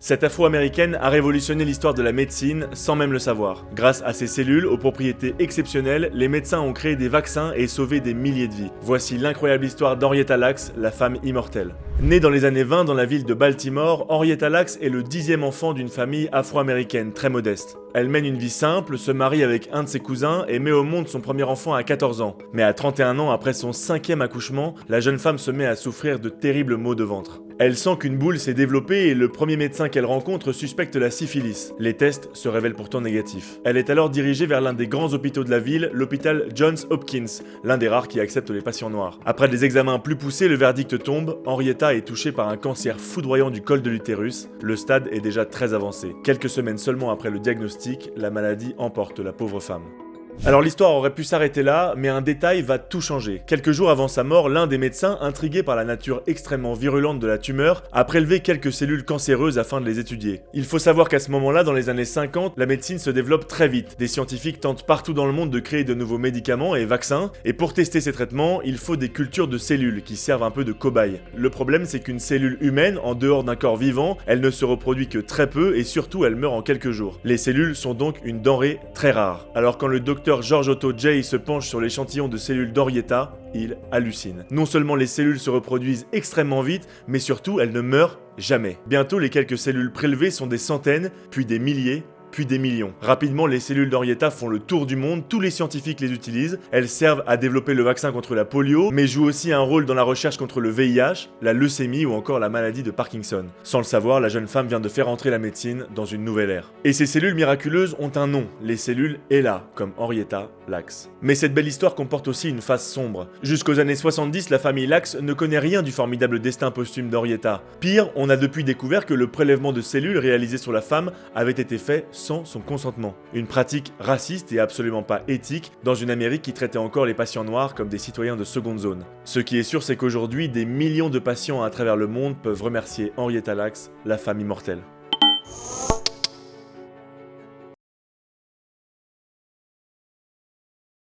Cette afro-américaine a révolutionné l'histoire de la médecine sans même le savoir. Grâce à ses cellules aux propriétés exceptionnelles, les médecins ont créé des vaccins et sauvé des milliers de vies. Voici l'incroyable histoire d'Henrietta Lacks, la femme immortelle. Née dans les années 20 dans la ville de Baltimore, Henrietta Lacks est le 10e enfant d'une famille afro-américaine très modeste. Elle mène une vie simple, se marie avec un de ses cousins et met au monde son premier enfant à 14 ans. Mais à 31 ans après son 5e accouchement, la jeune femme se met à souffrir de terribles maux de ventre. Elle sent qu'une boule s'est développée et le premier médecin qu'elle rencontre suspecte la syphilis. Les tests se révèlent pourtant négatifs. Elle est alors dirigée vers l'un des grands hôpitaux de la ville, l'hôpital Johns Hopkins, l'un des rares qui accepte les patients noirs. Après des examens plus poussés, le verdict tombe, Henrietta est touchée par un cancer foudroyant du col de l'utérus. Le stade est déjà très avancé. Quelques semaines seulement après le diagnostic, la maladie emporte la pauvre femme. Alors l'histoire aurait pu s'arrêter là, mais un détail va tout changer. Quelques jours avant sa mort, l'un des médecins, intrigué par la nature extrêmement virulente de la tumeur, a prélevé quelques cellules cancéreuses afin de les étudier. Il faut savoir qu'à ce moment-là, dans les années 50, la médecine se développe très vite. Des scientifiques tentent partout dans le monde de créer de nouveaux médicaments et vaccins, et pour tester ces traitements, il faut des cultures de cellules qui servent un peu de cobaye. Le problème, c'est qu'une cellule humaine, en dehors d'un corps vivant, elle ne se reproduit que très peu et surtout elle meurt en quelques jours. Les cellules sont donc une denrée très rare. Alors quand le docteur George Otto Jay se penche sur l'échantillon de cellules d'Henrietta, il hallucine. Non seulement les cellules se reproduisent extrêmement vite, mais surtout elles ne meurent jamais. Bientôt, les quelques cellules prélevées sont des centaines, puis des milliers, puis des millions. Rapidement, les cellules d'Henrietta font le tour du monde, tous les scientifiques les utilisent, elles servent à développer le vaccin contre la polio, mais jouent aussi un rôle dans la recherche contre le VIH, la leucémie ou encore la maladie de Parkinson. Sans le savoir, la jeune femme vient de faire entrer la médecine dans une nouvelle ère. Et ces cellules miraculeuses ont un nom, les cellules ELA, comme Henrietta Lacks. Mais cette belle histoire comporte aussi une face sombre. Jusqu'aux années 70, la famille Lacks ne connaît rien du formidable destin posthume d'Henrietta. Pire, on a depuis découvert que le prélèvement de cellules réalisé sur la femme avait été fait sans son consentement. Une pratique raciste et absolument pas éthique dans une Amérique qui traitait encore les patients noirs comme des citoyens de seconde zone. Ce qui est sûr, c'est qu'aujourd'hui, des millions de patients à travers le monde peuvent remercier Henrietta Lacks, la femme immortelle.